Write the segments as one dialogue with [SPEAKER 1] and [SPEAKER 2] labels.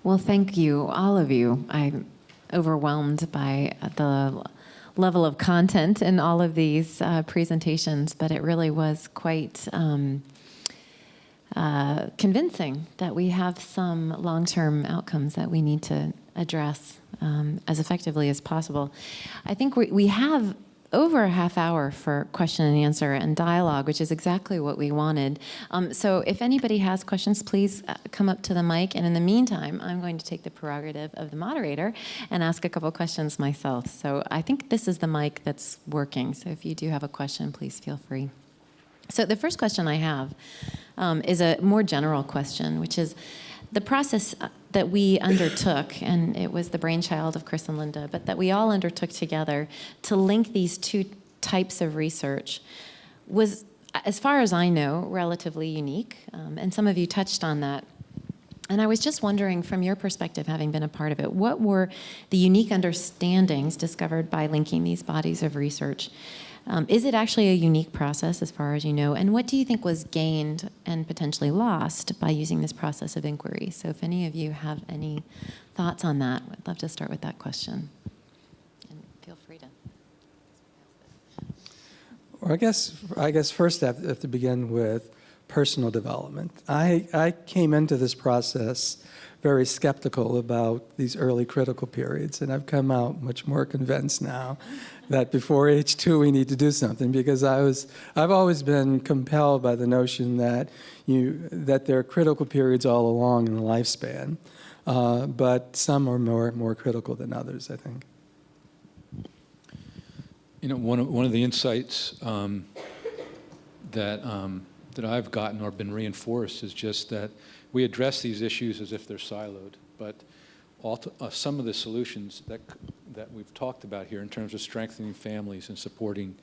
[SPEAKER 1] Well, thank you, all of you. I'm overwhelmed by the level of content in all of these presentations, but it really was quite convincing that we have some long-term outcomes that we need to address as effectively as possible. I think we have over a half hour for question and answer and dialogue, which is exactly what we wanted. So if anybody has questions, please come up to the mic. And in the meantime, I'm going to take the prerogative of the moderator and ask a couple questions myself. So I think this is the mic that's working. So if you do have a question, please feel free. So the first question I have is a more general question, which is the process that we undertook, and it was the brainchild of Chris and Linda, but that we all undertook together to link these two types of research was, as far as I know, relatively unique. And some of you touched on that. And I was just wondering, from your perspective, having been a part of it, what were the unique understandings discovered by linking these bodies of research? Is it actually a unique process as far as you know? And what do you think was gained and potentially lost by using this process of inquiry? So if any of you have any thoughts on that, I'd love to start with that question. And feel free to.
[SPEAKER 2] Well, I guess first I have to begin with personal development. I came into this process very skeptical about these early critical periods, and I've come out much more convinced now that before age 2 we need to do something, because I've always been compelled by the notion that there are critical periods all along in the lifespan, but some are more critical than others, I think.
[SPEAKER 3] You know, one of the insights that I've gotten or been reinforced is just that we address these issues as if they're siloed, but some of the solutions that we've talked about here in terms of strengthening families and supporting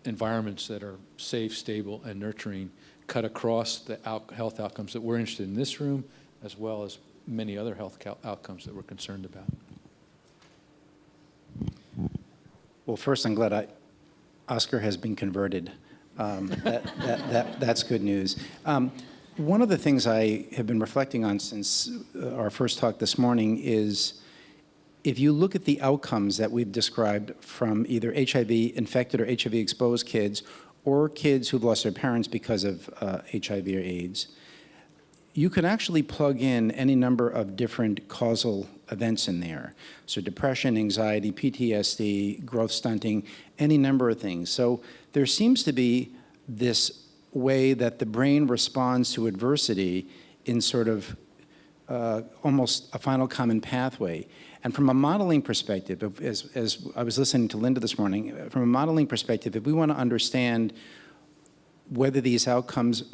[SPEAKER 3] environments that are safe, stable, and nurturing cut across the health outcomes that we're interested in this room, as well as many other health outcomes that we're concerned about.
[SPEAKER 4] Well, first, I'm glad Oscar has been converted. That's good news. One of the things I have been reflecting on since our first talk this morning is, if you look at the outcomes that we've described from either HIV-infected or HIV-exposed kids, or kids who've lost their parents because of HIV or AIDS, you can actually plug in any number of different causal events in there. So depression, anxiety, PTSD, growth stunting, any number of things. So there seems to be this way that the brain responds to adversity in sort of almost a final common pathway. And from a modeling perspective, as I was listening to Linda this morning, from a modeling perspective, if we want to understand whether these outcomes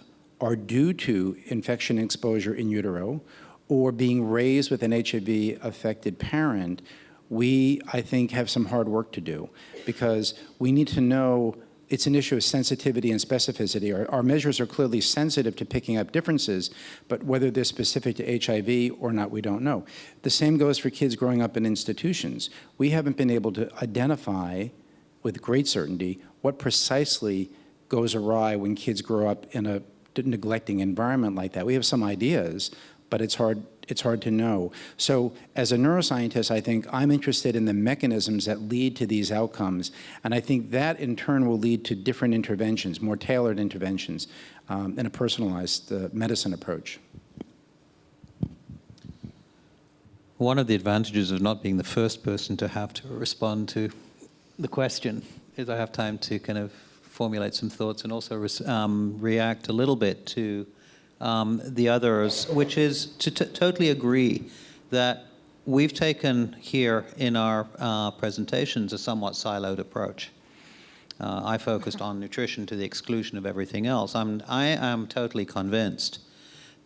[SPEAKER 4] are due to infection exposure in utero or being raised with an HIV-affected parent, we, I think, have some hard work to do, because we need to know. It's an issue of sensitivity and specificity. Our measures are clearly sensitive to picking up differences, but whether they're specific to HIV or not, we don't know. The same goes for kids growing up in institutions. We haven't been able to identify with great certainty what precisely goes awry when kids grow up in a neglecting environment like that. We have some ideas, but it's hard to know. So as a neuroscientist, I think I'm interested in the mechanisms that lead to these outcomes. And I think that in turn will lead to different interventions, more tailored interventions, and a personalized medicine approach.
[SPEAKER 5] One of the advantages of not being the first person to have to respond to the question is I have time to kind of formulate some thoughts and also react a little bit to the others, which is to totally agree that we've taken here in our presentations a somewhat siloed approach. I focused on nutrition to the exclusion of everything else. I am totally convinced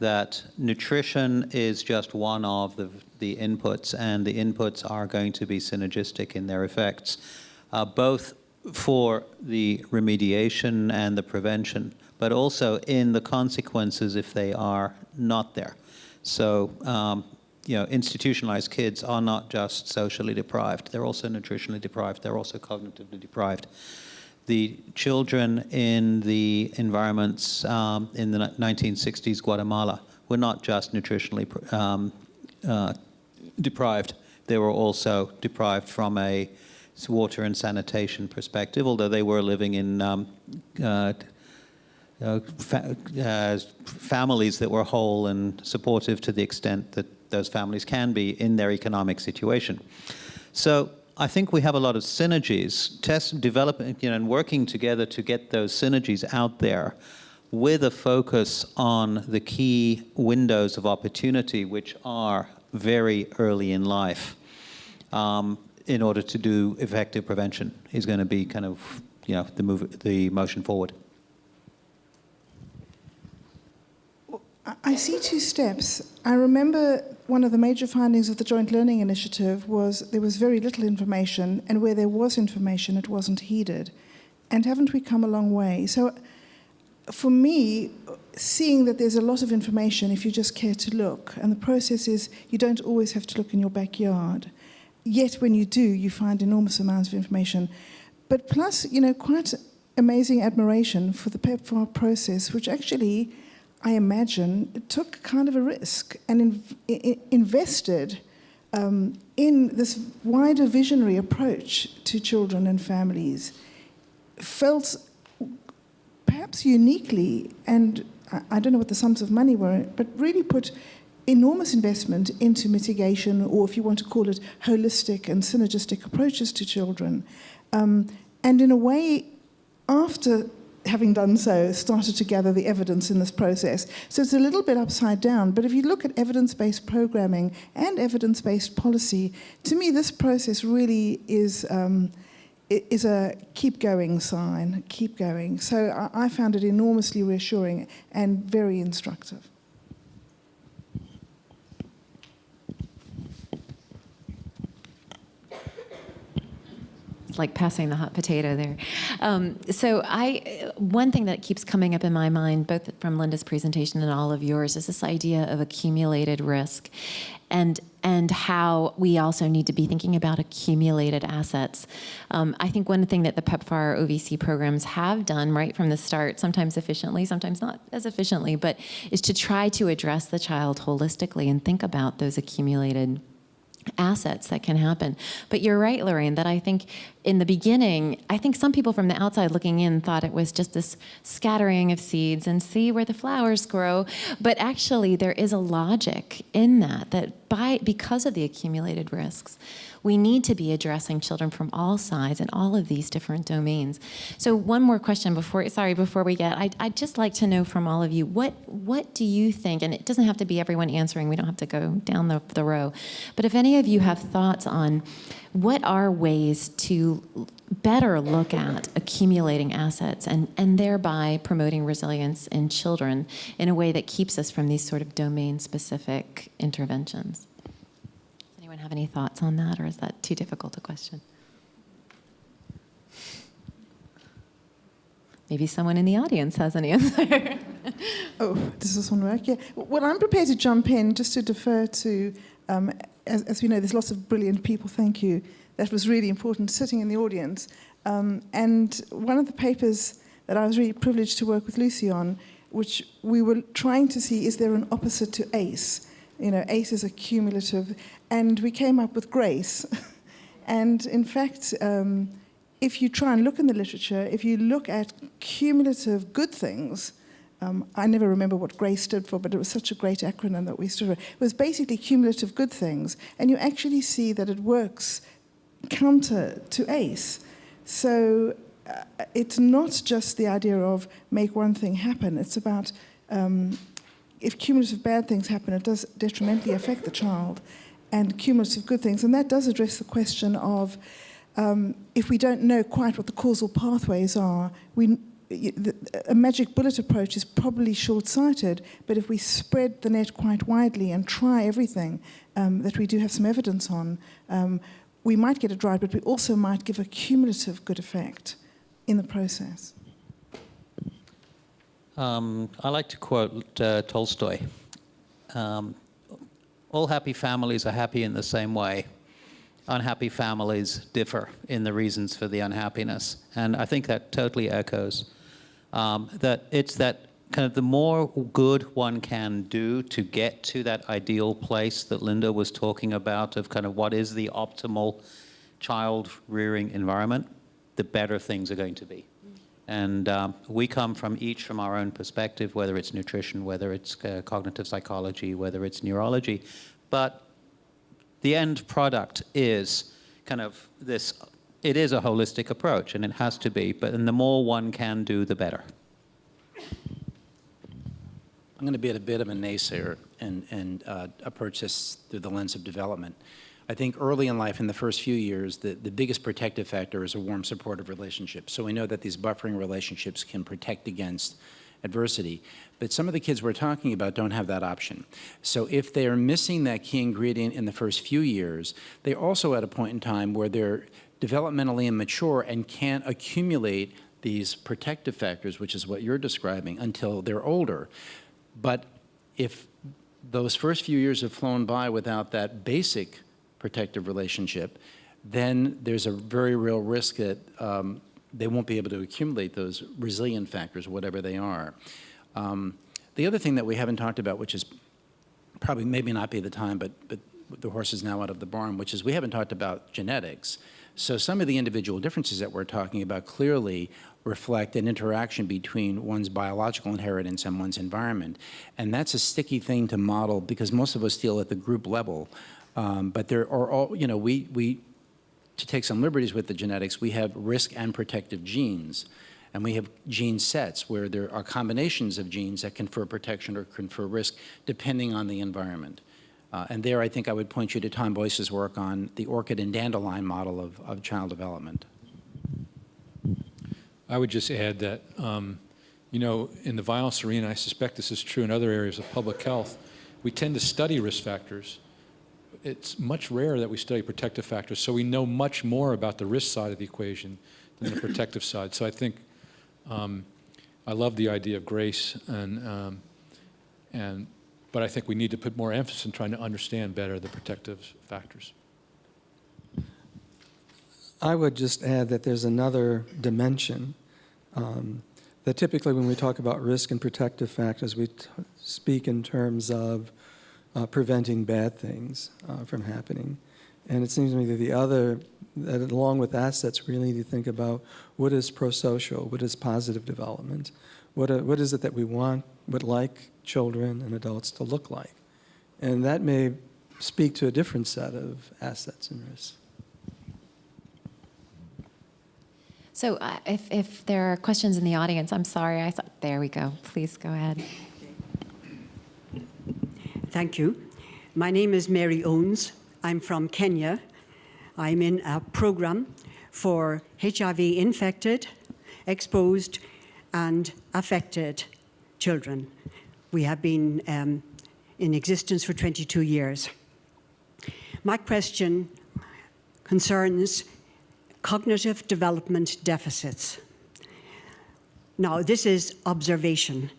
[SPEAKER 5] that nutrition is just one of the inputs, and the inputs are going to be synergistic in their effects, both for the remediation and the prevention, but also in the consequences if they are not there. So, you know, institutionalized kids are not just socially deprived, they're also nutritionally deprived, they're also cognitively deprived. The children in the environments in the 1960s Guatemala were not just nutritionally deprived. They were also deprived from a water and sanitation perspective, although they were living in families that were whole and supportive to the extent that those families can be in their economic situation. So I think we have a lot of synergies, developing, and working together to get those synergies out there with a focus on the key windows of opportunity, which are very early in life, in order to do effective prevention is going to be kind of, the motion forward.
[SPEAKER 6] I see two steps. I remember one of the major findings of the Joint Learning Initiative was there was very little information, and where there was information, it wasn't heeded. And haven't we come a long way? So for me, seeing that there's a lot of information if you just care to look, and the process is you don't always have to look in your backyard. Yet when you do, you find enormous amounts of information. But plus, quite amazing admiration for the PEPFAR process, which actually, I imagine, took kind of a risk and invested in this wider visionary approach to children and families, felt perhaps uniquely, and I don't know what the sums of money were, but really put enormous investment into mitigation, or if you want to call it holistic and synergistic approaches to children. And in a way, after having done so, started to gather the evidence in this process. So it's a little bit upside down, but if you look at evidence-based programming and evidence-based policy, to me this process really is a keep going sign, keep going. So I found it enormously reassuring and very instructive.
[SPEAKER 1] Like passing the hot potato there. So one thing that keeps coming up in my mind, both from Linda's presentation and all of yours, is this idea of accumulated risk, and how we also need to be thinking about accumulated assets. I think one thing that the PEPFAR OVC programs have done right from the start, sometimes efficiently, sometimes not as efficiently, but is to try to address the child holistically and think about those accumulated assets that can happen. But you're right, Lorraine, that I think in the beginning, I think some people from the outside looking in thought it was just this scattering of seeds and see where the flowers grow. But actually, there is a logic in that because of the accumulated risks, we need to be addressing children from all sides in all of these different domains. So one more question before we get, I'd just like to know from all of you, what do you think, and it doesn't have to be everyone answering, we don't have to go down the row, but if any of you have thoughts on what are ways to better look at accumulating assets and thereby promoting resilience in children in a way that keeps us from these sort of domain-specific interventions? Does anyone have any thoughts on that, or is that too difficult a question? Maybe someone in the audience has an answer.
[SPEAKER 6] Oh, does this one work? Yeah. Well, I'm prepared to jump in just to defer to, as we know, there's lots of brilliant people, thank you. That was really important, sitting in the audience. And one of the papers that I was really privileged to work with Lucy on, which we were trying to see, is there an opposite to ACE? ACE is a cumulative, and we came up with GRACE. And in fact, if you try and look in the literature, if you look at cumulative good things, I never remember what GRACE stood for, but it was such a great acronym that we stood for. It was basically cumulative good things, and you actually see that it works counter to ACE. So it's not just the idea of make one thing happen. It's about if cumulative bad things happen, it does detrimentally affect the child, and cumulative good things. And that does address the question of if we don't know quite what the causal pathways are, a magic bullet approach is probably short-sighted, but if we spread the net quite widely and try everything that we do have some evidence on, we might get it right, but we also might give a cumulative good effect in the process.
[SPEAKER 5] I like to quote Tolstoy. All happy families are happy in the same way. Unhappy families differ in the reasons for the unhappiness. And I think that totally echoes that it's that kind of the more good one can do to get to that ideal place that Linda was talking about of kind of what is the optimal child rearing environment, the better things are going to be. And we come from each from our own perspective, whether it's nutrition, whether it's cognitive psychology, whether it's neurology. But the end product is kind of this, it is a holistic approach, and it has to be, but and the more one can do, the better.
[SPEAKER 4] I'm going to be a bit of a naysayer and approach this through the lens of development. I think early in life, in the first few years, the biggest protective factor is a warm, supportive relationship. So we know that these buffering relationships can protect against adversity. But some of the kids we're talking about don't have that option. So if they are missing that key ingredient in the first few years, they're also at a point in time where they're developmentally immature and can't accumulate these protective factors, which is what you're describing, until they're older. But if those first few years have flown by without that basic protective relationship, then there's a very real risk that they won't be able to accumulate those resilient factors, whatever they are. The other thing that we haven't talked about, which is probably maybe not be the time, but the horse is now out of the barn, which is we haven't talked about genetics. So some of the individual differences that we're talking about clearly reflect an interaction between one's biological inheritance and one's environment. And that's a sticky thing to model because most of us deal at the group level. But there are all, you know, to take some liberties with the genetics, we have risk and protective genes. And we have gene sets where there are combinations of genes that confer protection or confer risk depending on the environment. And there, I think I would point you to Tom Boyce's work on the orchid and dandelion model of child development.
[SPEAKER 3] I would just add that, you know, in the violence arena, I suspect this is true in other areas of public health, we tend to study risk factors. It's much rarer that we study protective factors, so we know much more about the risk side of the equation than the protective side. So I think I love the idea of grace, but I think we need to put more emphasis in trying to understand better the protective factors.
[SPEAKER 2] I would just add that there's another dimension that typically when we talk about risk and protective factors, we speak in terms of preventing bad things from happening. And it seems to me that along with assets, we really need to think about what is pro-social, what is positive development, what is it that we would like children and adults to look like. And that may speak to a different set of assets and risks.
[SPEAKER 1] So if there are questions in the audience, I'm sorry, there we go. Please go ahead.
[SPEAKER 7] Thank you. My name is Mary Owens. I'm from Kenya. I'm in a program for HIV-infected, exposed, and affected children. We have been in existence for 22 years. My question concerns cognitive development deficits. Now, this is observation.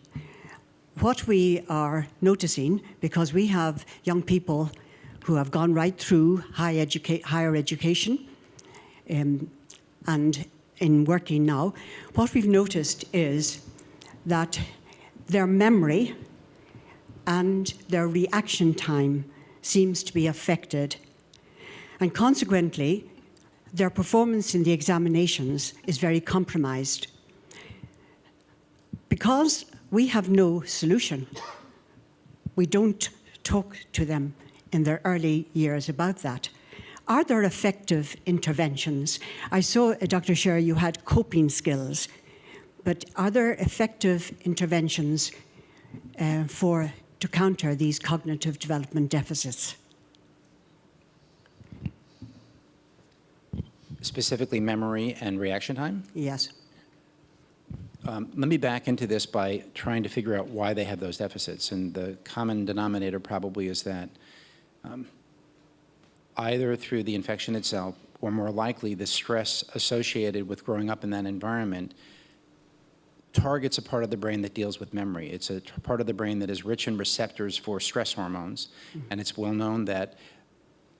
[SPEAKER 7] What we are noticing, because we have young people who have gone right through higher education and in working now, what we've noticed is that their memory and their reaction time seems to be affected. And consequently, their performance in the examinations is very compromised. Because we have no solution, we don't talk to them in their early years about that. Are there effective interventions? I saw, Dr. Sherr, you had coping skills, but are there effective interventions to counter these cognitive development deficits?
[SPEAKER 4] Specifically memory and reaction time?
[SPEAKER 7] Yes.
[SPEAKER 4] Let me back into this by trying to figure out why they have those deficits. And the common denominator probably is that either through the infection itself or more likely the stress associated with growing up in that environment targets a part of the brain that deals with memory. It's a part of the brain that is rich in receptors for stress hormones. And it's well known that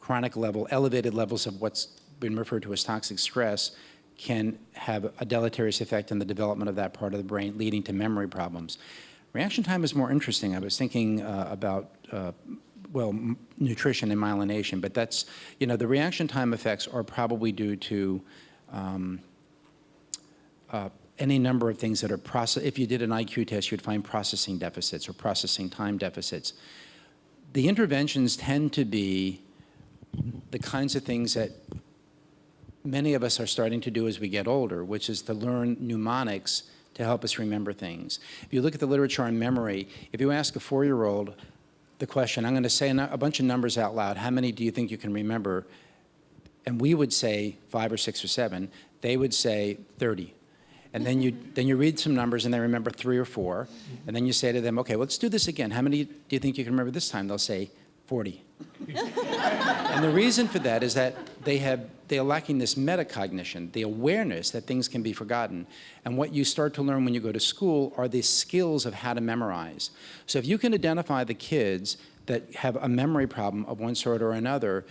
[SPEAKER 4] elevated levels of what's been referred to as toxic stress can have a deleterious effect on the development of that part of the brain, leading to memory problems. Reaction time is more interesting. I was thinking about, nutrition and myelination, but that's, the reaction time effects are probably due to any number of things that are if you did an IQ test, you'd find processing deficits or processing time deficits. The interventions tend to be the kinds of things that many of us are starting to do as we get older, which is to learn mnemonics to help us remember things. If you look at the literature on memory, if you ask a 4-year-old the question, I'm going to say a bunch of numbers out loud, how many do you think you can remember? And we would say 5 or 6 or 7. They would say 30. And then you read some numbers and they remember 3 or 4. And then you say to them, okay, let's do this again. How many do you think you can remember this time? They'll say 40. And the reason for that is that they are lacking this metacognition, the awareness that things can be forgotten. And what you start to learn when you go to school are the skills of how to memorize. So if you can identify the kids that have a memory problem of one sort or another,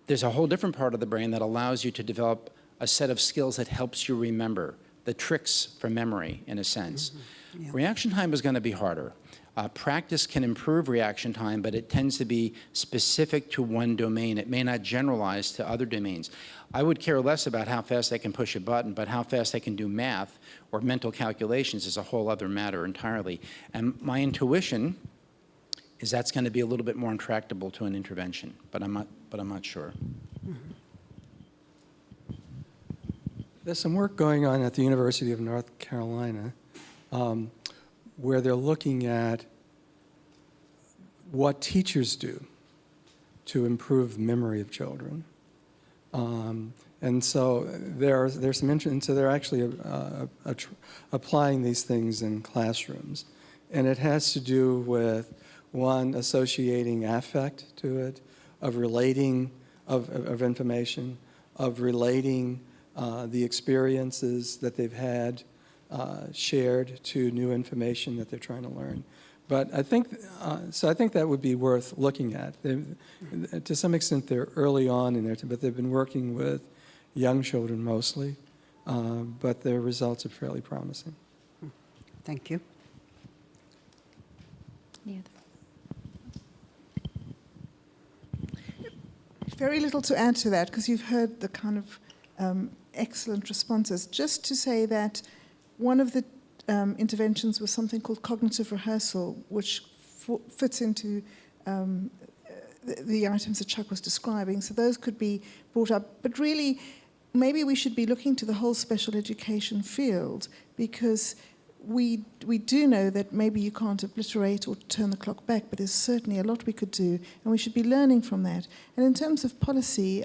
[SPEAKER 4] there's a whole different part of the brain that allows you to develop a set of skills that helps you remember, the tricks for memory, in a sense. Mm-hmm. Yeah. Reaction time is going to be harder. Practice can improve reaction time, but it tends to be specific to one domain. It may not generalize to other domains. I would care less about how fast they can push a button, but how fast they can do math or mental calculations is a whole other matter entirely. And my intuition is that's going to be a little bit more intractable to an intervention, but I'm not sure.
[SPEAKER 7] Mm-hmm.
[SPEAKER 2] There's some work going on at the University of North Carolina where they're looking at what teachers do to improve memory of children. And so there's some interest, and so they're actually applying these things in classrooms. And it has to do with, one, associating affect to it, of relating, of information, of relating the experiences that they've had shared to new information that they're trying to learn. But I think, I think that would be worth looking at. To some extent, they're early on in there, but they've been working with young children mostly, but their results are fairly promising.
[SPEAKER 7] Thank you.
[SPEAKER 1] Yeah.
[SPEAKER 6] Very little to add to that, because you've heard the kind of excellent responses. Just to say that one of the interventions was something called cognitive rehearsal, which fits into the items that Chuck was describing. So those could be brought up. But really, maybe we should be looking to the whole special education field, because we do know that maybe you can't obliterate or turn the clock back, but there's certainly a lot we could do, and we should be learning from that. And in terms of policy,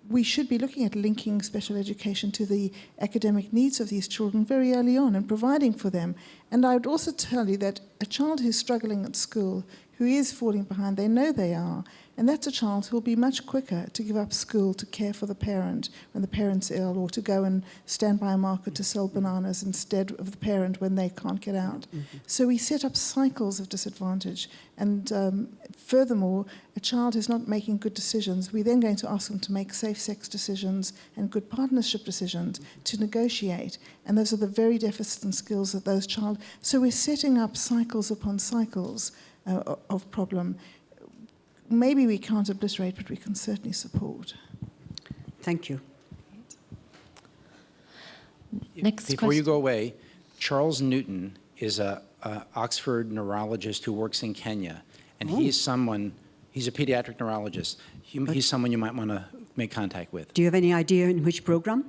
[SPEAKER 6] we should be looking at linking special education to the academic needs of these children very early on and providing for them. And I would also tell you that a child who's struggling at school, who is falling behind, they know they are, and that's a child who will be much quicker to give up school to care for the parent when the parent's ill, or to go and stand by a market to sell bananas instead of the parent when they can't get out. Mm-hmm. So we set up cycles of disadvantage. And furthermore, a child who's not making good decisions, we're then going to ask them to make safe sex decisions and good partnership decisions, to negotiate. And those are the very deficits and skills that those child. So we're setting up cycles upon cycles of problem. Maybe we can't obliterate, but we can certainly support.
[SPEAKER 7] Thank you.
[SPEAKER 1] Next
[SPEAKER 4] Before
[SPEAKER 1] question.
[SPEAKER 4] you go away, Charles Newton is a Oxford neurologist who works in Kenya, and he's a pediatric neurologist. He's someone you might want to make contact with.
[SPEAKER 7] Do you have any idea in which program?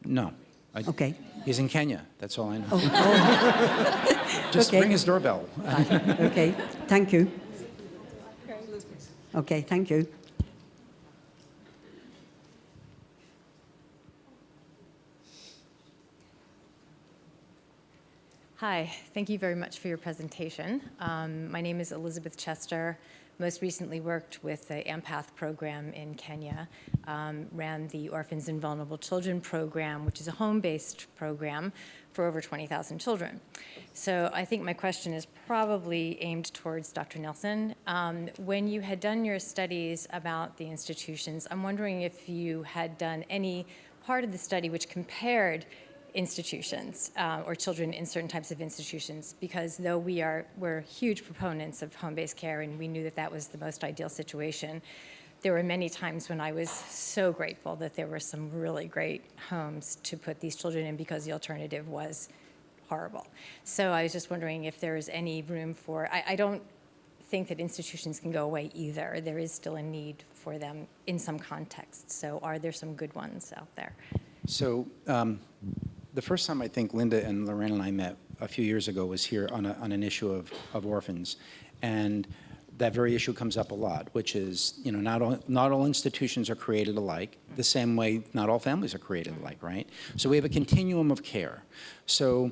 [SPEAKER 4] No.
[SPEAKER 7] Okay.
[SPEAKER 4] He's in Kenya. That's all I know.
[SPEAKER 7] Oh.
[SPEAKER 4] Just
[SPEAKER 7] Okay.
[SPEAKER 4] ring his doorbell.
[SPEAKER 7] Okay. Thank you. Okay, thank you.
[SPEAKER 8] Hi, thank you very much for your presentation. My name is Elizabeth Chester. Most recently worked with the AMPATH program in Kenya, ran the Orphans and Vulnerable Children program, which is a home-based program for over 20,000 children. So I think my question is probably aimed towards Dr. Nelson. When you had done your studies about the institutions, I'm wondering if you had done any part of the study which compared institutions or children in certain types of institutions, because though we're huge proponents of home-based care and we knew that that was the most ideal situation, there were many times when I was so grateful that there were some really great homes to put these children in because the alternative was horrible. So I was just wondering if there's any room for, I don't think that institutions can go away either. There is still a need for them in some contexts. So are there some good ones out there?
[SPEAKER 4] So the first time I think Linda and Lorraine and I met a few years ago was here on an issue of orphans. And that very issue comes up a lot, which is, you know, not all institutions are created alike, the same way not all families are created alike, right? So we have a continuum of care. So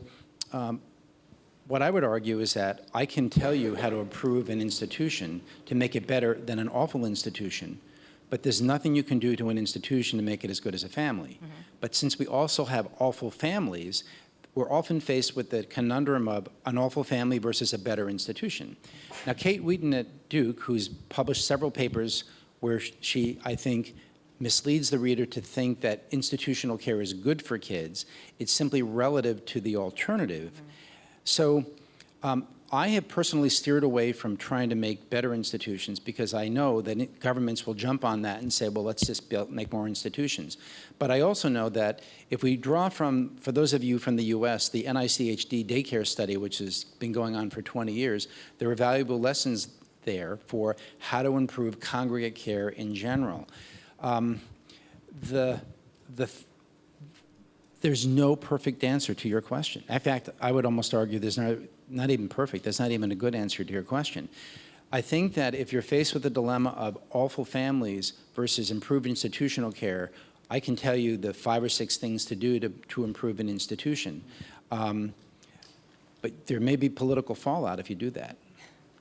[SPEAKER 4] what I would argue is that I can tell you how to improve an institution to make it better than an awful institution, but there's nothing you can do to an institution to make it as good as a family. Mm-hmm. But since we also have awful families, we're often faced with the conundrum of an awful family versus a better institution. Now, Kate Wheaton at Duke, who's published several papers where she, I think, misleads the reader to think that institutional care is good for kids, it's simply relative to the alternative. Mm-hmm. So I have personally steered away from trying to make better institutions because I know that governments will jump on that and say, well, let's just make more institutions. But I also know that if we draw from, for those of you from the US, the NICHD daycare study, which has been going on for 20 years, there are valuable lessons there for how to improve congregate care in general. There's no perfect answer to your question. In fact, I would almost argue there's not even perfect. That's not even a good answer to your question. I think that if you're faced with the dilemma of awful families versus improved institutional care, I can tell you the 5 or 6 things to do to improve an institution. But there may be political fallout if you do that.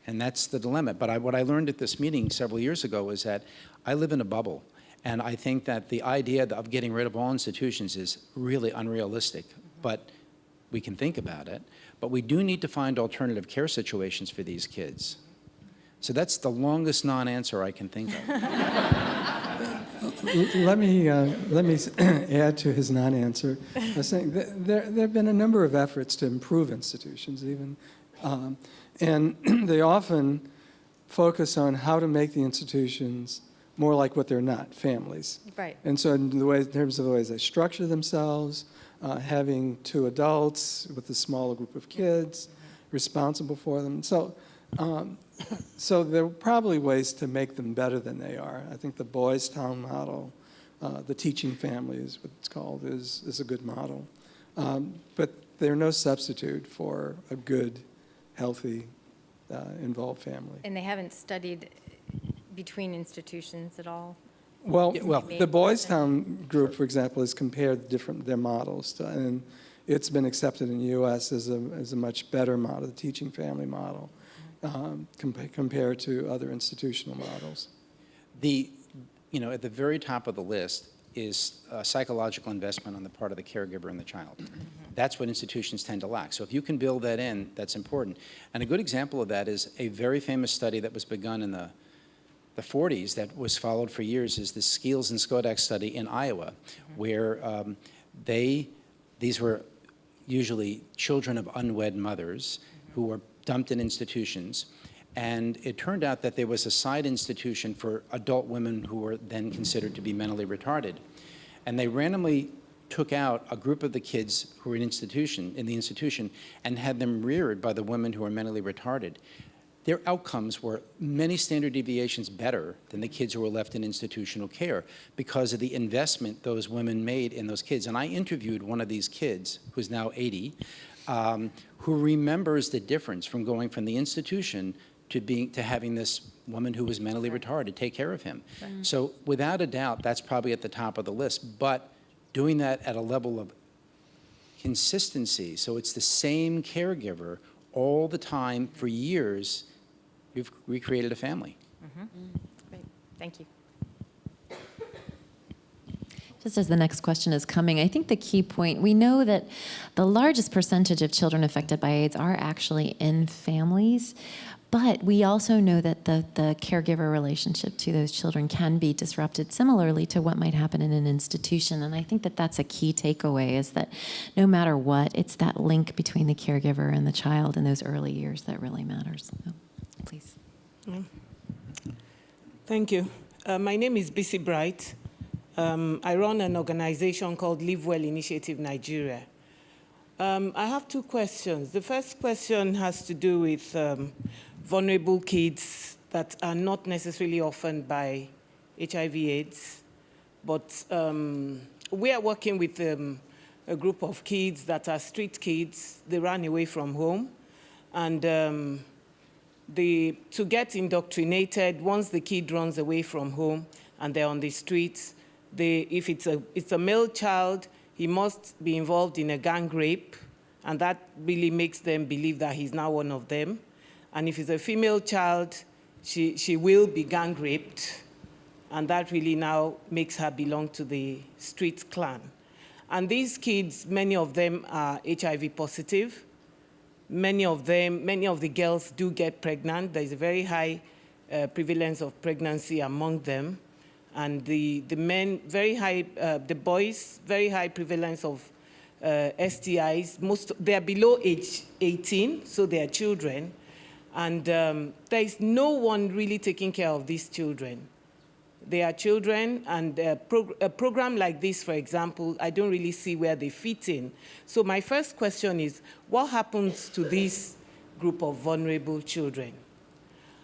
[SPEAKER 4] And that's the dilemma. But what I learned at this meeting several years ago was that I live in a bubble. And I think that the idea of getting rid of all institutions is really unrealistic. But we can think about it. But we do need to find alternative care situations for these kids. So that's the longest non-answer I can think of.
[SPEAKER 2] Let me add to his non-answer. I was saying there have been a number of efforts to improve institutions, even, and they often focus on how to make the institutions more like what they're not, families.
[SPEAKER 8] Right.
[SPEAKER 2] And so in terms of the ways they structure themselves, having 2 adults with a smaller group of kids responsible for them. So there are probably ways to make them better than they are. I think the Boys Town model, the teaching family is what it's called, is a good model. But they're no substitute for a good, healthy, involved family.
[SPEAKER 8] And they haven't studied between institutions at all?
[SPEAKER 2] Well, the Boys Town group, for example, has compared their models, and it's been accepted in the U.S. as a much better model, the teaching family model, compared to other institutional models.
[SPEAKER 4] At the very top of the list is psychological investment on the part of the caregiver and the child. Mm-hmm. That's what institutions tend to lack. So if you can build that in, that's important. And a good example of that is a very famous study that was begun in the 40s that was followed for years is the Skeels and Skodak study in Iowa, where these were usually children of unwed mothers who were dumped in institutions. And it turned out that there was a side institution for adult women who were then considered to be mentally retarded. And they randomly took out a group of the kids who were in the institution and had them reared by the women who were mentally retarded. Their outcomes were many standard deviations better than the kids who were left in institutional care because of the investment those women made in those kids. And I interviewed one of these kids, who's now 80, who remembers the difference from going from the institution to having this woman who was mentally retarded take care of him. Right. So without a doubt, that's probably at the top of the list. But doing that at a level of consistency, so it's the same caregiver all the time for years, we've recreated a family.
[SPEAKER 8] Mm-hmm. Great. Thank you.
[SPEAKER 1] Just as the next question is coming, I think the key point, we know that the largest percentage of children affected by AIDS are actually in families, But we also know that the caregiver relationship to those children can be disrupted similarly to what might happen in an institution. And I think that that's a key takeaway, is that no matter what, it's that link between the caregiver and the child in those early years that really matters. So, please.
[SPEAKER 9] Thank you. My name is Bisi Bright. I run an organization called Live Well Initiative Nigeria. I have two questions. The first question has to do with vulnerable kids that are not necessarily orphaned by HIV/AIDS, but we are working with a group of kids that are street kids. They ran away from home, and to get indoctrinated, once the kid runs away from home and they're on the streets, if it's a male child, he must be involved in a gang rape, and that really makes them believe that he's now one of them. And if it's a female child, she will be gang raped, and that really now makes her belong to the street clan. And these kids, many of them are HIV positive. Many of the girls do get pregnant. There's a very high prevalence of pregnancy among them. And the men, the boys, very high prevalence of STIs. They're below age 18, so they're children. And there is no one really taking care of these children. They are children, and a program like this, for example, I don't really see where they fit in. So my first question is, what happens to this group of vulnerable children?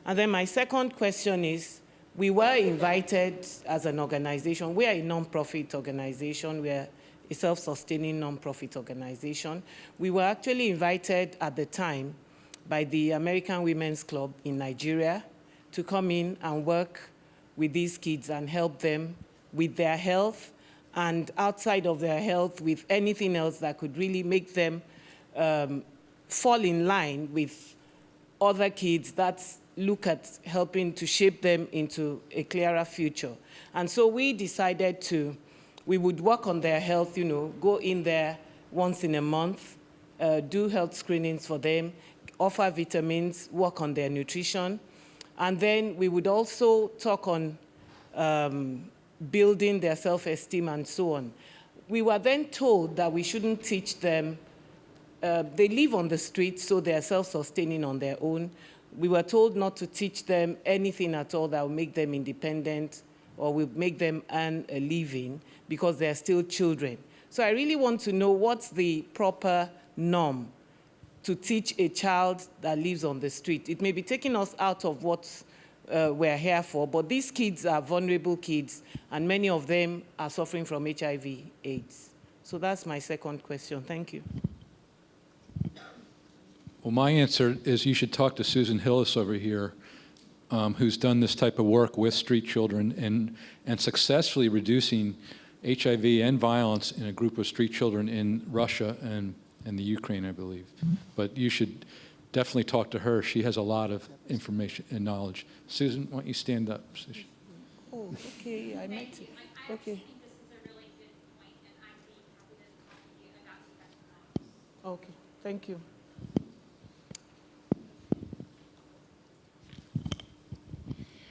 [SPEAKER 9] And then my second question is, we were invited as an organization. We are a nonprofit organization. We are a self-sustaining nonprofit organization. We were actually invited at the time by the American Women's Club in Nigeria to come in and work with these kids and help them with their health, and outside of their health with anything else that could really make them fall in line with other kids that look at helping to shape them into a clearer future. And so we decided we would work on their health, go in there once in a month, do health screenings for them, offer vitamins, work on their nutrition. And then we would also talk on building their self-esteem and so on. We were then told that we shouldn't teach them. They live on the street, so they're self-sustaining on their own. We were told not to teach them anything at all that will make them independent or will make them earn a living, because they're still children. So I really want to know what's the proper norm to teach a child that lives on the street. It may be taking us out of what we're here for, but these kids are vulnerable kids, and many of them are suffering from HIV/AIDS. So that's my second question. Thank you.
[SPEAKER 3] Well, my answer is you should talk to Susan Hillis over here, who's done this type of work with street children and successfully reducing HIV and violence in a group of street children in Russia and the Ukraine, I believe. But you should definitely talk to her. She has a lot of information and knowledge. Susan, why don't you stand up?
[SPEAKER 9] Oh, okay, I met you. Okay. Okay, thank you.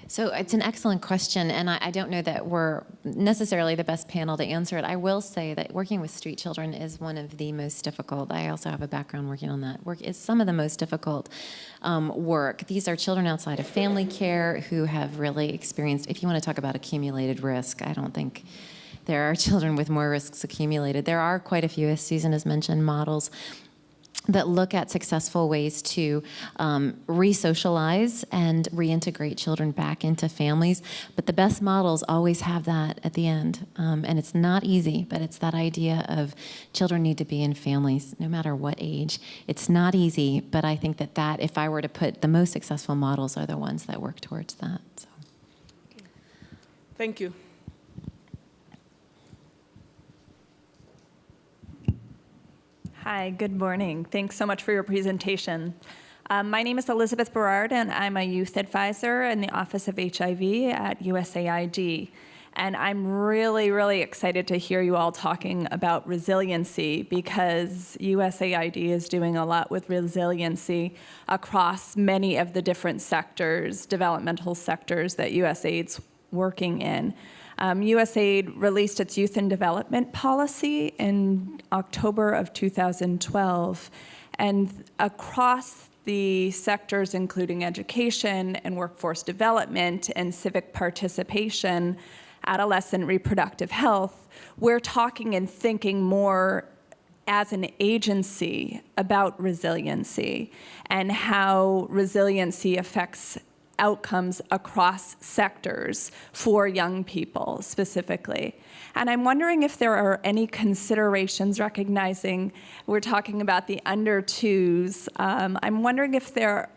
[SPEAKER 1] So it's an excellent question, and I don't know that we're necessarily the best panel to answer it. I will say that working with street children is one of the most difficult. I also have a background working on that work. It's some of the most difficult work. These are children outside of family care who have really experienced, if you want to talk about accumulated risk, I don't think there are children with more risks accumulated. There are quite a few, as Susan has mentioned, models that look at successful ways to re-socialize and reintegrate children back into families. But the best models always have that at the end. And it's not easy, but it's that idea of children need to be in families, no matter what age. It's not easy, but I think that if I were to put the most successful models are the ones that work towards that. So.
[SPEAKER 9] Thank you.
[SPEAKER 10] Hi, good morning. Thanks so much for your presentation. My name is Elizabeth Berard, and I'm a youth advisor in the Office of HIV at USAID. And I'm really, really excited to hear you all talking about resiliency, because USAID is doing a lot with resiliency across many of the different sectors, developmental sectors that USAID's working in. USAID released its Youth and Development Policy in October of 2012. And across the sectors, including education and workforce development and civic participation, adolescent reproductive health, we're talking and thinking more as an agency about resiliency and how resiliency affects outcomes across sectors for young people specifically. And I'm wondering if there are any considerations, recognizing we're talking about the under twos. I'm wondering if there,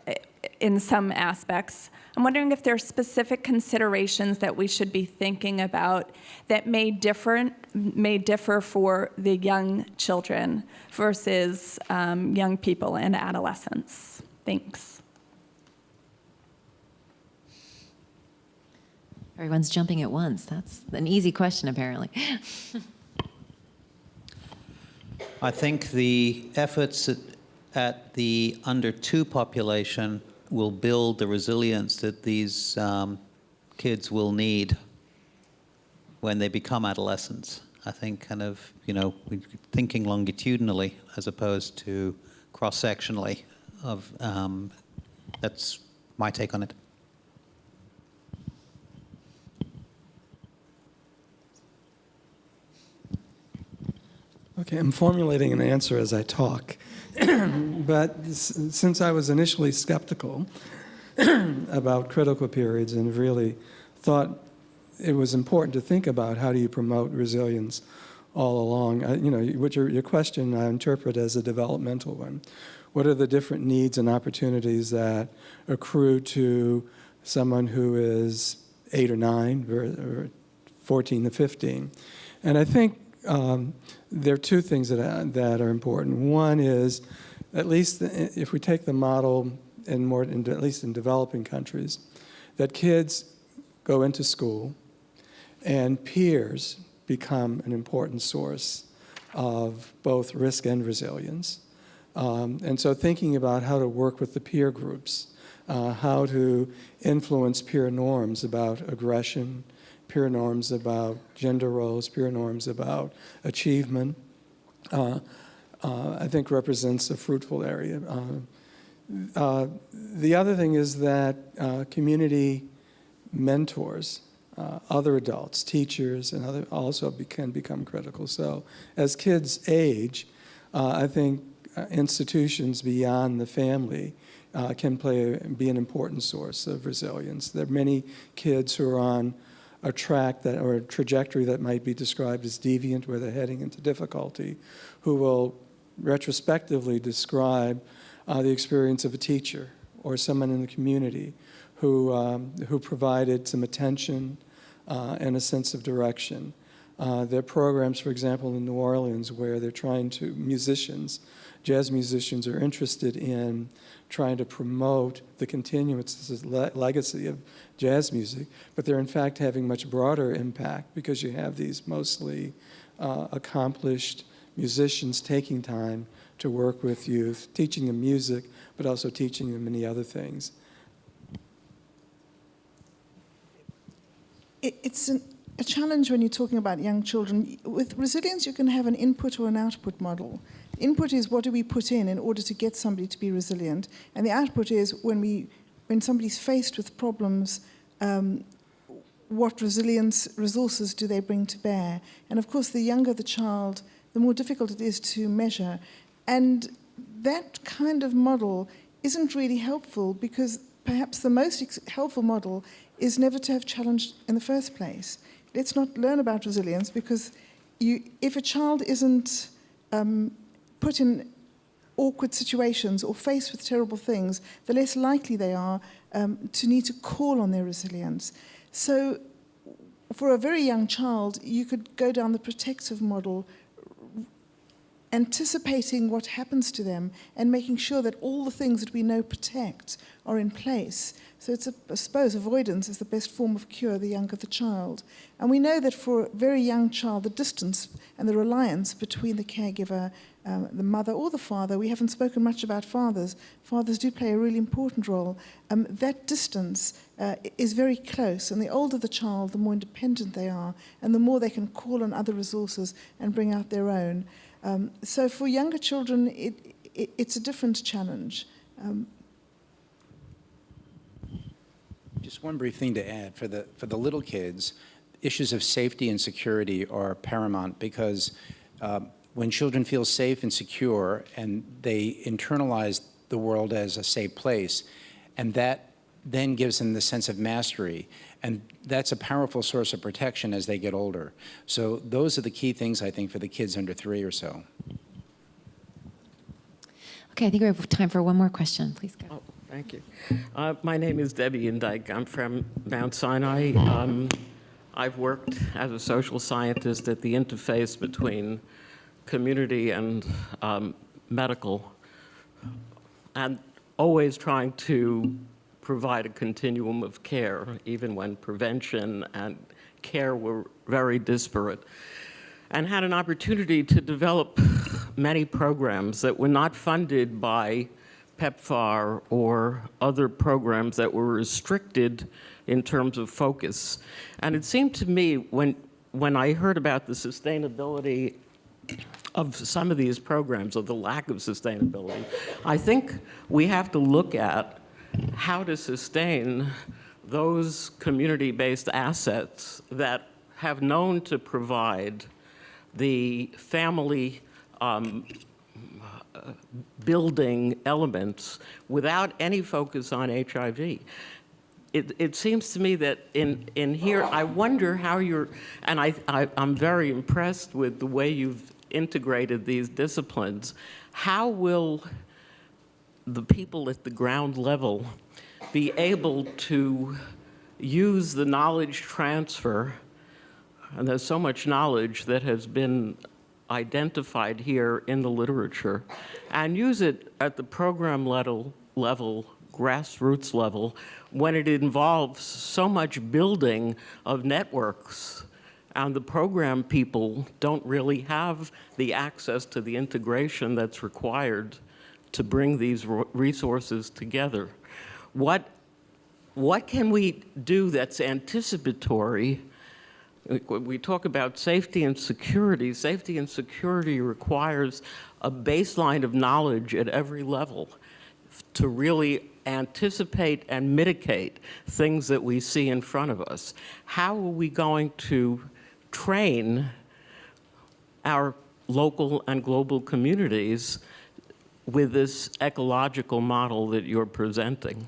[SPEAKER 10] in some aspects, I'm wondering if there are specific considerations that we should be thinking about that may differ for the young children versus young people and adolescents. Thanks.
[SPEAKER 1] Everyone's jumping at once. That's an easy question, apparently.
[SPEAKER 5] I think the efforts at the under 2 population will build the resilience that these kids will need when they become adolescents. I think kind of, we're thinking longitudinally as opposed to cross-sectionally. That's my take on it.
[SPEAKER 2] Okay, I'm formulating an answer as I talk. But since I was initially skeptical about critical periods and really thought it was important to think about how do you promote resilience all along, what your question I interpret as a developmental one. What are the different needs and opportunities that accrue to someone who is 8 or 9 or 14 to 15? And I think there are 2 things that are important. One is, at least if we take the model at least in developing countries, that kids go into school and peers become an important source of both risk and resilience. And so thinking about how to work with the peer groups, how to influence peer norms about aggression, peer norms about gender roles, peer norms about achievement, I think represents a fruitful area. The other thing is that community mentors, other adults, teachers, and other also can become critical. So as kids age, I think institutions beyond the family can be an important source of resilience. There are many kids who are on a track or a trajectory that might be described as deviant, where they're heading into difficulty, who will retrospectively describe the experience of a teacher or someone in the community who provided some attention and a sense of direction. There are programs, for example, in New Orleans where they're trying to, jazz musicians are interested in trying to promote the continuous legacy of jazz music, but they're in fact having much broader impact because you have these mostly accomplished musicians taking time to work with youth, teaching them music, but also teaching them many other things.
[SPEAKER 6] It's a challenge when you're talking about young children. With resilience, you can have an input or an output model. Input is what do we put in order to get somebody to be resilient, and the output is when somebody's faced with problems, what resilience resources do they bring to bear? And of course, the younger the child, the more difficult it is to measure. And that kind of model isn't really helpful because perhaps the most helpful model is never to have challenged in the first place. Let's not learn about resilience because if a child isn't put in awkward situations or faced with terrible things, the less likely they are to need to call on their resilience. So for a very young child, you could go down the protective model, anticipating what happens to them and making sure that all the things that we know protect are in place So it's, I suppose, avoidance is the best form of cure the younger the child. And we know that for a very young child, the distance and the reliance between the caregiver, the mother or the father, we haven't spoken much about fathers. Fathers do play a really important role. That distance is very close, and the older the child, the more independent they are, and the more they can call on other resources and bring out their own. So for younger children, it's a different challenge.
[SPEAKER 4] Just one brief thing to add. For the little kids, issues of safety and security are paramount, because when children feel safe and secure and they internalize the world as a safe place, and that then gives them the sense of mastery, and that's a powerful source of protection as they get older. So those are the key things, I think, for the kids under 3 or so.
[SPEAKER 1] Okay, I think we have time for one more question. Please go.
[SPEAKER 11] Oh, thank you. My name is Debbie Indike. I'm from Mount Sinai. I've worked as a social scientist at the interface between community and medical, and always trying to provide a continuum of care, even when prevention and care were very disparate, and had an opportunity to develop many programs that were not funded by PEPFAR or other programs that were restricted in terms of focus. And it seemed to me, when I heard about the sustainability of some of these programs, or the lack of sustainability, I think we have to look at how to sustain those community-based assets that have known to provide the family building elements without any focus on HIV. It seems to me that in here, I wonder how you're, and I'm very impressed with the way you've integrated these disciplines. How will the people at the ground level be able to use the knowledge transfer, and there's so much knowledge that has been identified here in the literature, and use it at the program level, grassroots level, when it involves so much building of networks, and the program people don't really have the access to the integration that's required to bring these resources together. What can we do that's anticipatory? We talk about safety and security. Safety and security requires a baseline of knowledge at every level to really anticipate and mitigate things that we see in front of us. How are we going to train our local and global communities with this ecological model that you're presenting?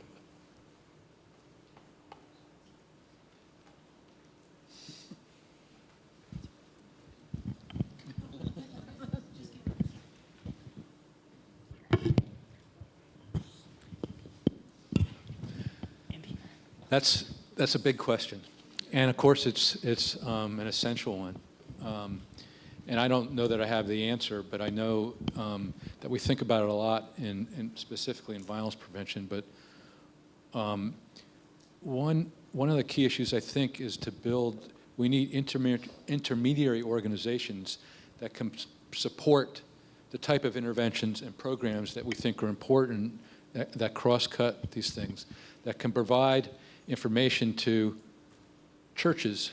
[SPEAKER 3] That's a big question, and of course it's an essential one. And I don't know that I have the answer, but I know that we think about it a lot, specifically in violence prevention. But one of the key issues, I think, is to build. We need intermediary organizations that can support the type of interventions and programs that we think are important, that cross-cut these things, that can provide information to churches,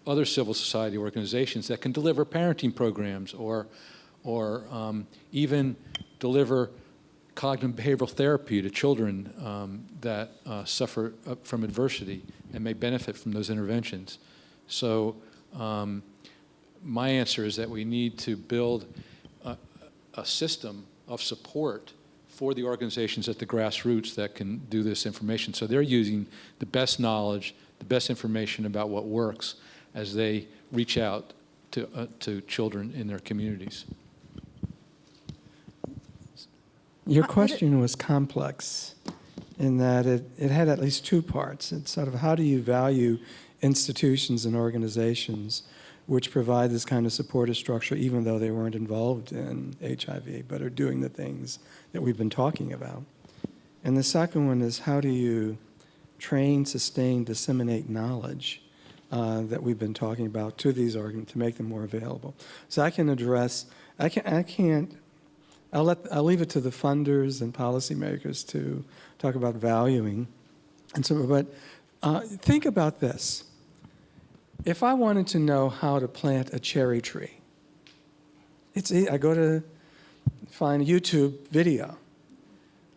[SPEAKER 3] other civil society organizations that can deliver parenting programs or even deliver cognitive behavioral therapy to children that suffer from adversity and may benefit from those interventions. So my answer is that we need to build a system of support for the organizations at the grassroots that can do this information. So they're using the best knowledge, the best information about what works as they reach out to children in their communities.
[SPEAKER 2] Your question was complex in that it had at least two parts. It's sort of how do you value institutions and organizations which provide this kind of supportive structure even though they weren't involved in HIV but are doing the things that we've been talking about. And the second one is how do you train, sustain, disseminate knowledge that we've been talking about to these organs to make them more available. So I can address, I'll leave it to the funders and policymakers to talk about valuing. And so, but think about this. If I wanted to know how to plant a cherry tree, I go to find a YouTube video.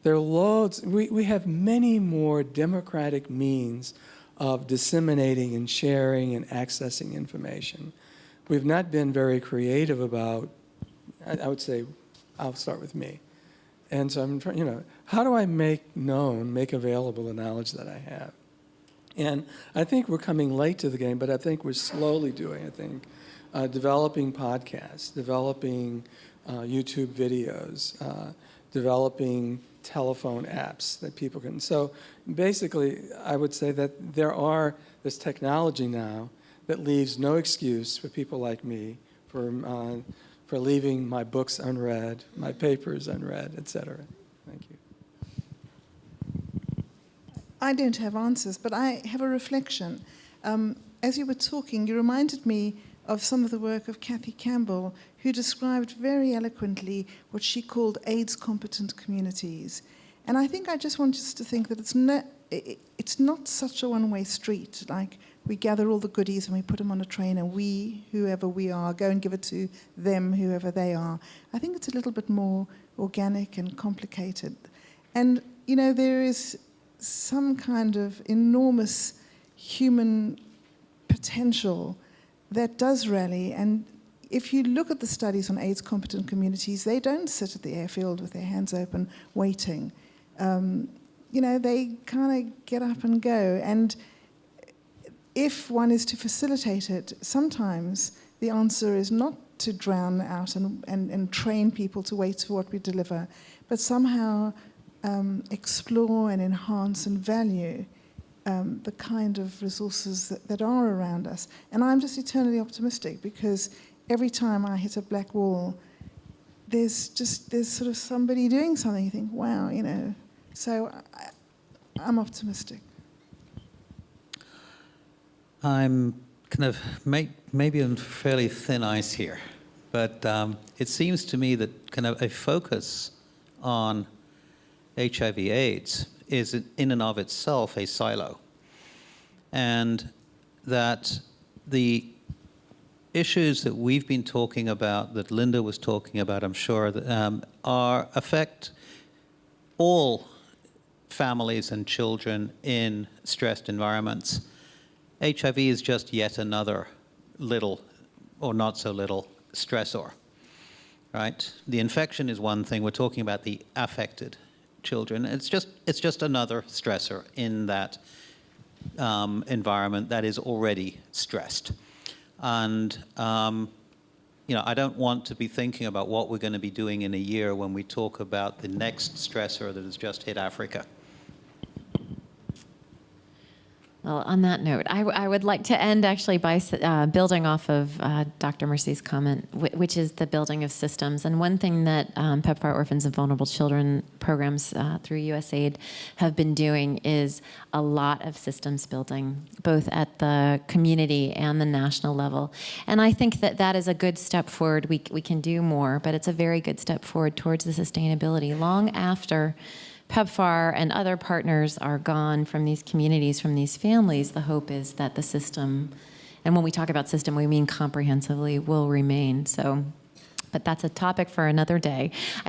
[SPEAKER 2] There are loads, we have many more democratic means of disseminating and sharing and accessing information. We've not been very creative about, I would say, I'll start with me. And so I'm trying, how do I make available the knowledge that I have? And I think we're coming late to the game, but I think we're slowly doing, developing podcasts, developing YouTube videos, developing telephone apps that people can. So basically, I would say that there's technology now that leaves no excuse for people like me for leaving my books unread, my papers unread, et cetera. Thank you.
[SPEAKER 6] I don't have answers, but I have a reflection. As you were talking, you reminded me of some of the work of Kathy Campbell, who described very eloquently what she called AIDS-competent communities. And I think I just want us to think that it's not such a one-way street, like we gather all the goodies and we put them on a train and we, whoever we are, go and give it to them, whoever they are. I think it's a little bit more organic and complicated. And, there is some kind of enormous human potential that does rally. And if you look at the studies on AIDS-competent communities, they don't sit at the airfield with their hands open waiting. They kind of get up and go. And if one is to facilitate it, sometimes the answer is not to drown out and train people to wait for what we deliver, but somehow explore and enhance and value the kind of resources that are around us. And I'm just eternally optimistic because every time I hit a black wall, there's sort of somebody doing something. You think, wow, So I'm optimistic.
[SPEAKER 5] I'm kind of maybe on fairly thin ice here, but it seems to me that kind of a focus on HIV/AIDS is in and of itself a silo, and that the issues that we've been talking about, that Linda was talking about, I'm sure, that affect all families and children in stressed environments. HIV is just yet another little, or not so little, stressor, right? The infection is one thing. We're talking about the affected children. It's just another stressor in that environment that is already stressed. And I don't want to be thinking about what we're going to be doing in a year when we talk about the next stressor that has just hit Africa.
[SPEAKER 1] Well, on that note, I would like to end actually by building off of Dr. Mercy's comment, which is the building of systems. And one thing that PEPFAR Orphans and Vulnerable Children programs through USAID have been doing is a lot of systems building, both at the community and the national level. And I think that is a good step forward. We can do more, but it's a very good step forward towards the sustainability long after PEPFAR and other partners are gone from these communities, from these families. The hope is that the system, and when we talk about system, we mean comprehensively, will remain. So, but that's a topic for another day.